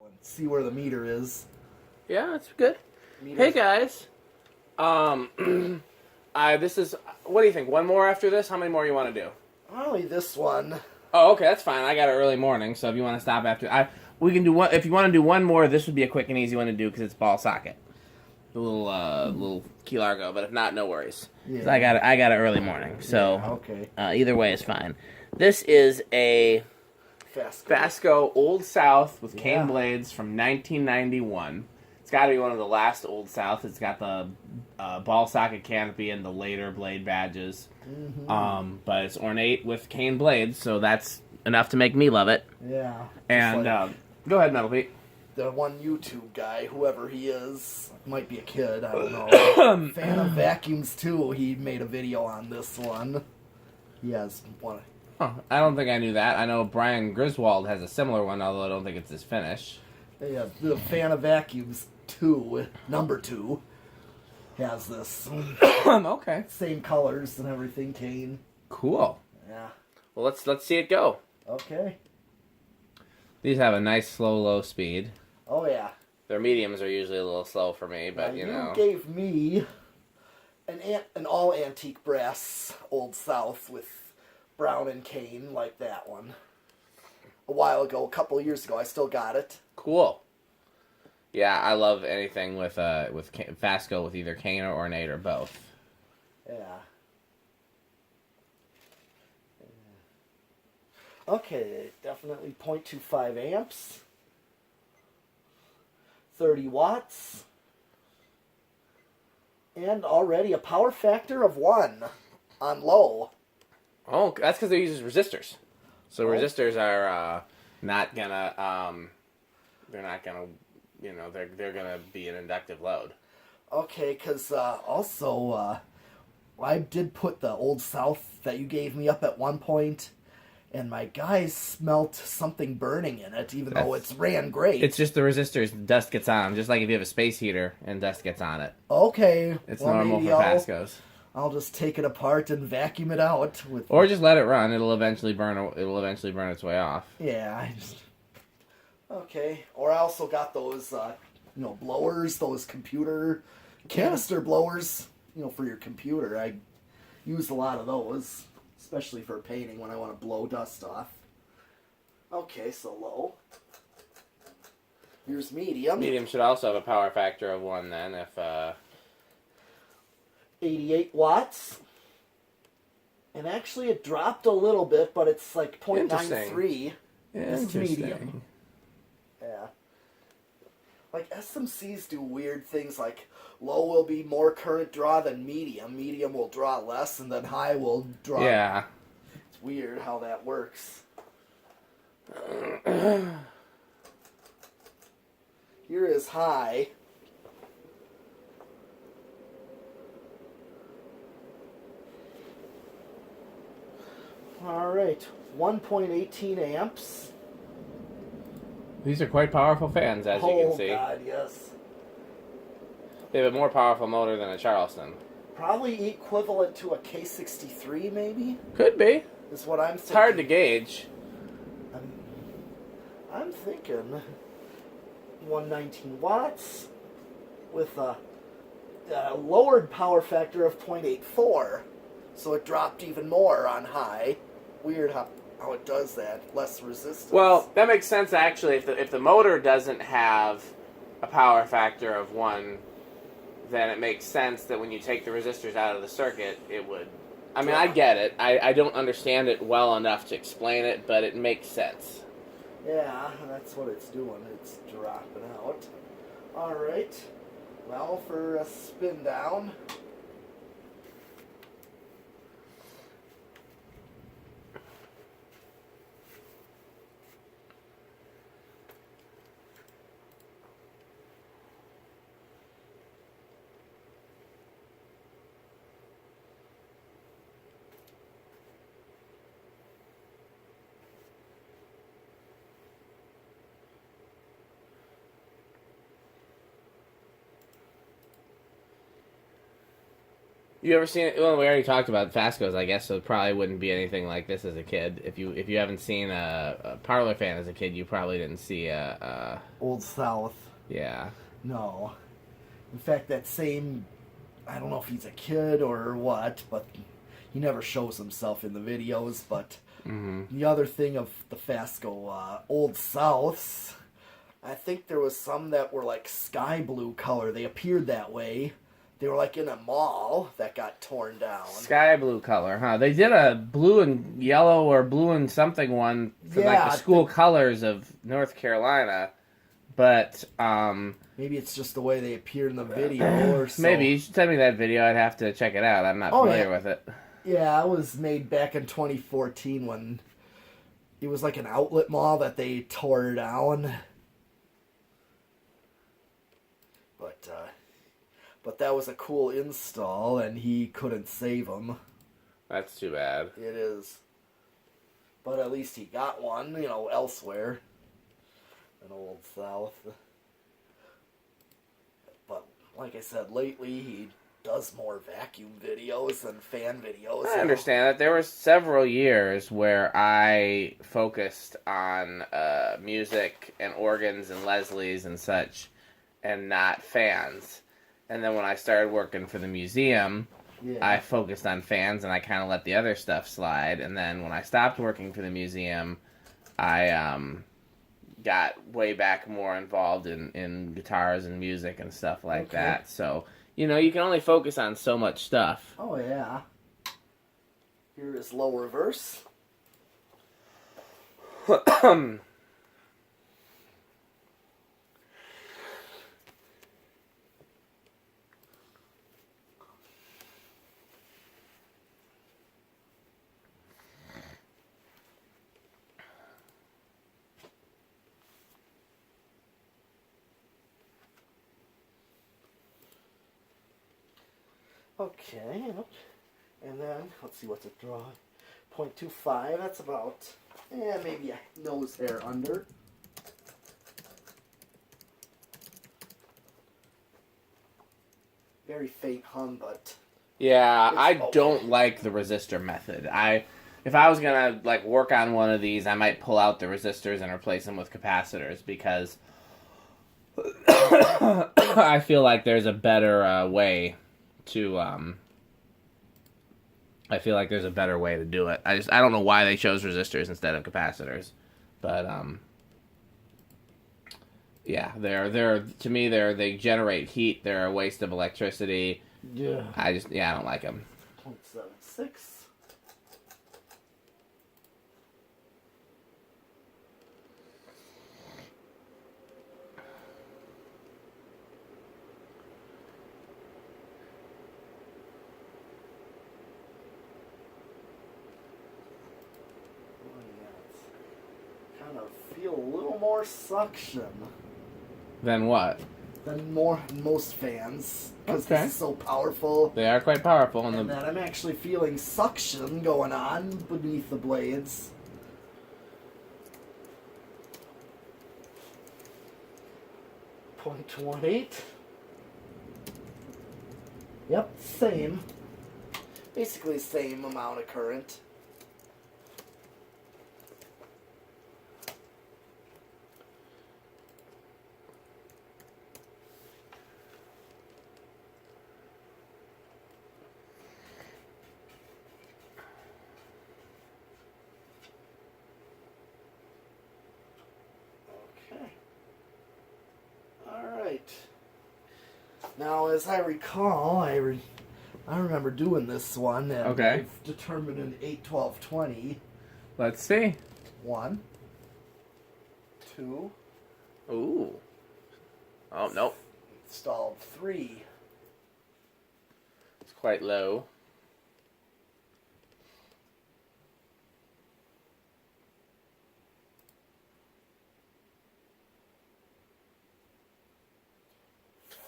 and see where the meter is. Yeah, that's good. Meter's... Hey guys, this is. What do you think? One more after this? How many more you want to do? Only this one. Oh, okay, that's fine. I got an early morning, so if you want to stop after, we can do one. If you want to do one more, this would be a quick and easy one to do because it's ball socket, a little key largo. But if not, no worries. Yeah. 'Cause I got an early morning, so yeah, okay. Either way is fine. This is a FASCO Old South with cane blades from 1991. It's got to be one of the last Old South. It's got the ball socket canopy and the later blade badges. Mm-hmm. But it's ornate with cane blades, so that's enough to make me love it. Yeah. And like go ahead, Metal Pete. The one YouTube guy, whoever he is, might be a kid, I don't know. Fan of vacuums too. He made a video on this one. He has one. Huh, I don't think I knew that. I know Brian Griswold has a similar one, although I don't think it's his finish. Yeah, the Fan of Vacuums 2, number 2, has this. Okay. Same colors and everything, cane. Cool. Yeah. Well, let's see it go. Okay. These have a nice slow, low speed. Oh, yeah. Their mediums are usually a little slow for me, but you know. You gave me an all antique brass Old South with brown and cane like that one. A while ago, a couple years ago, I still got it. Cool. Yeah, I love anything with FASCO with either cane or ornate or both. Yeah. Okay, definitely 0.25 amps. 30 watts. And already a power factor of 1 on low. Oh, that's because they use resistors. So resistors are not gonna they're not gonna, you know, they're gonna be an inductive load. Okay, because also I did put the Old South that you gave me up at one point, and my guys smelt something burning in it, even though it's ran great. It's just the resistors, dust gets on them, just like if you have a space heater and dust gets on it. Okay. It's normal for FASCOs. I'll just take it apart and vacuum it out with. Or just let it run. It'll eventually burn its way off. Yeah. Okay. Or I also got those, blowers, those computer canister blowers, for your computer. I use a lot of those, especially for painting when I want to blow dust off. Okay, so low. Here's medium. Medium should also have a power factor of 1 then, if 88 watts. And actually it dropped a little bit, but it's like 0.93. This is medium. Yeah. Like SMCs do weird things, like low will be more current draw than medium. Medium will draw less, and then high will draw. Yeah. It's weird how that works. Here is high. Alright, 1.18 amps. These are quite powerful fans, as you can see. Oh god, yes. They have a more powerful motor than a Charleston. Probably equivalent to a K63, maybe? Could be. Is what I'm thinking. It's hard to gauge. I'm thinking 119 watts with a lowered power factor of 0.84. So it dropped even more on high. Weird how it does that. Less resistance. Well, that makes sense actually. If the motor doesn't have a power factor of 1, then it makes sense that when you take the resistors out of the circuit, it would. I mean, I get it. I don't understand it well enough to explain it, but it makes sense. Yeah, that's what it's doing. It's dropping out. Alright. Well, for a spin down. You ever seen it? Well, we already talked about FASCOs, I guess, so it probably wouldn't be anything like this as a kid. If you haven't seen a parlourfan as a kid, you probably didn't see a Old South. Yeah. No. In fact, that same, I don't know if he's a kid or what, but he never shows himself in the videos. But the other thing of the FASCO Old Souths, I think there was some that were like sky blue color. They appeared that way. They were like in a mall that got torn down. Sky blue color, huh? They did a blue and yellow or blue and something one for like the school colors of North Carolina. But maybe it's just the way they appeared in the video or so. Maybe. You should send me that video. I'd have to check it out. I'm not familiar with it. Yeah, it was made back in 2014 when it was like an outlet mall that they tore down. But that was a cool install, and he couldn't save them. That's too bad. It is. But at least he got one, elsewhere. An Old South. But like I said, lately he does more vacuum videos than fan videos. I understand that. There were several years where I focused on music and organs and Leslie's and such, and not fans. And then when I started working for the museum, I focused on fans and I kind of let the other stuff slide. And then when I stopped working for the museum, I got way back more involved in guitars and music and stuff like that. So, you can only focus on so much stuff. Oh, yeah. Here is low reverse. Okay, and then, let's see what's it draw. 0.25, that's about, maybe a nose hair under. Very faint hum, but... Yeah, I don't like the resistor method. If I was going to work on one of these, I might pull out the resistors and replace them with capacitors, because I feel like there's a better way to I feel like there's a better way to do it. I don't know why they chose resistors instead of capacitors, but yeah, they're to me they generate heat. They're a waste of electricity. Yeah. I don't like them. 0.76. Kind of feel a little more suction. Than what? Than most fans, because this is so powerful. They are quite powerful. And then I'm actually feeling suction going on beneath the blades. .18. Yep, same. Basically same amount of current. Now, as I recall, I remember doing this one, and I've determined an 8-12-20. Let's see. 1, 2. Ooh. Oh, nope. Installed 3. It's quite low.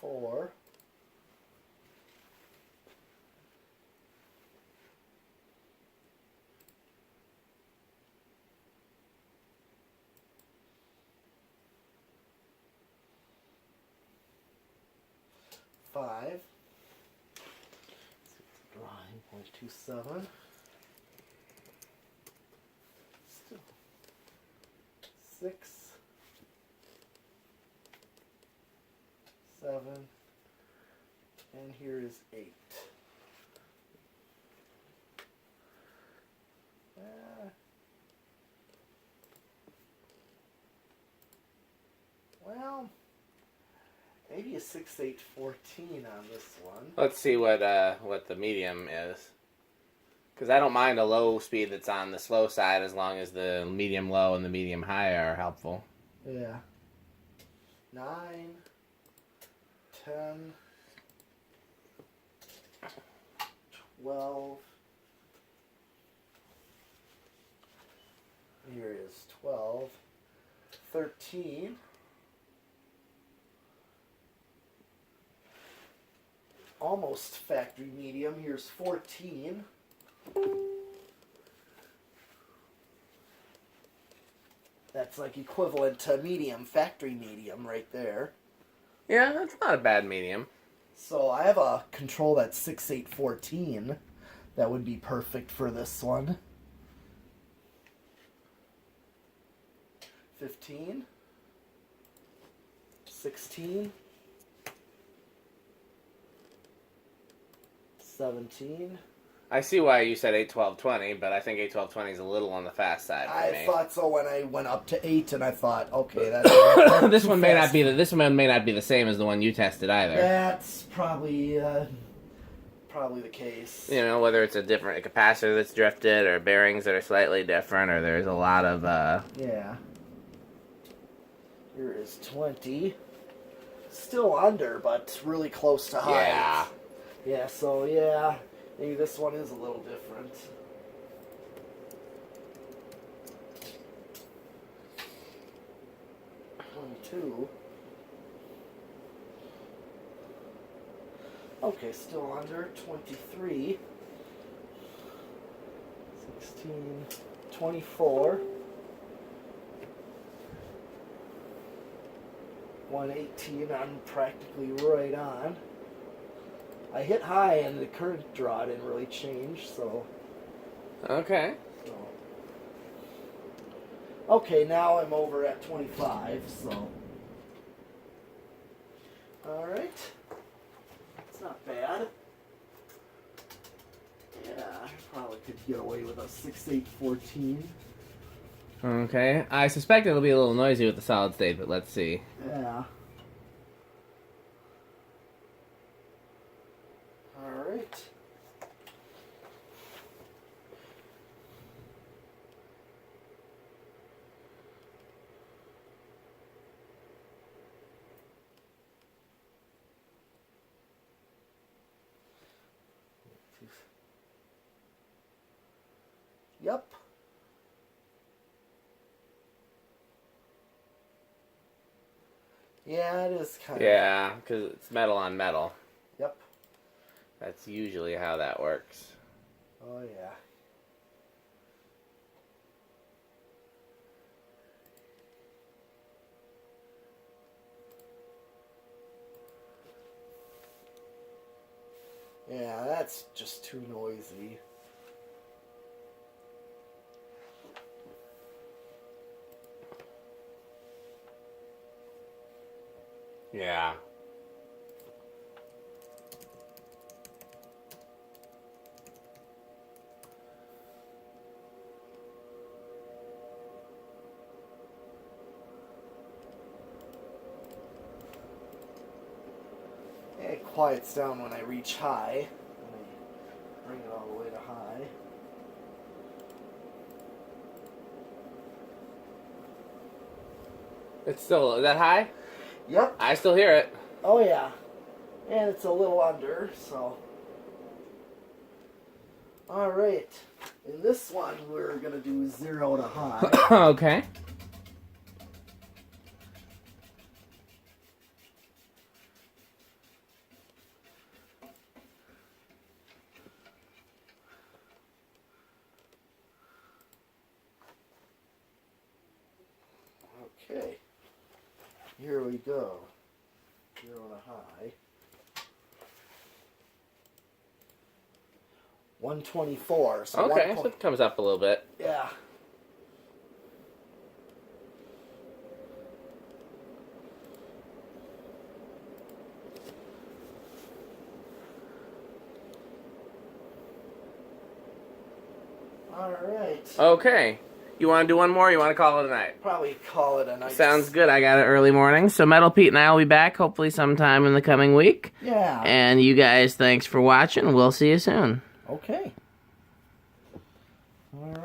Four. 5. 0.27. Still 6, 7, and here is 8. Well, maybe a 6/8/14 on this one. Let's see what the medium is. Because I don't mind a low speed that's on the slow side as long as the medium low and the medium high are helpful. Yeah. 9, 10, 12. Here is 12, 13. Almost factory medium. Here's 14. That's like equivalent to medium, factory medium right there. Yeah, that's not a bad medium. So I have a control that's 6/8/14 that would be perfect for this one. 15, 16, 17. I see why you said 8/12/20, but I think 8/12/20 is a little on the fast side for me. I thought so when I went up to 8, and I thought, okay, that's this one may not be the same as the one you tested either. That's probably the case. You know, whether it's a capacitor that's drifted or bearings that are slightly different, or there's a lot of Yeah. Here is 20. Still under, but really close to height. Yeah. Yeah, so yeah, maybe this one is a little different. Two. Okay, still under. 23. 16. 24. 118. I'm practically right on. I hit high and the current draw didn't really change, so... Okay. Okay, now I'm over at 25, so... Alright. It's not bad. Yeah, I probably could get away with a 6/8/14. Okay. I suspect it'll be a little noisy with the solid state, but let's see. Yeah. Alright. Yep. Yeah, it is kind of... Yeah, because it's metal on metal. Yep. That's usually how that works. Oh, yeah. Yeah, that's just too noisy. Yeah. It quiets down when I reach high. Let me bring it all the way to high. It's still, is that high? Yep. I still hear it. Oh, yeah. And it's a little under, so... Alright. In this one, we're going to do 0 to high. Okay. Okay. Here we go. 0 to high. 124. So okay, so it comes up a little bit. Yeah. All right. Okay. You want to do one more or you want to call it a night? Probably call it a night. Sounds good. I got it early morning. So Metal Pete and I will be back hopefully sometime in the coming week. Yeah. And you guys, thanks for watching. We'll see you soon. Okay. All right.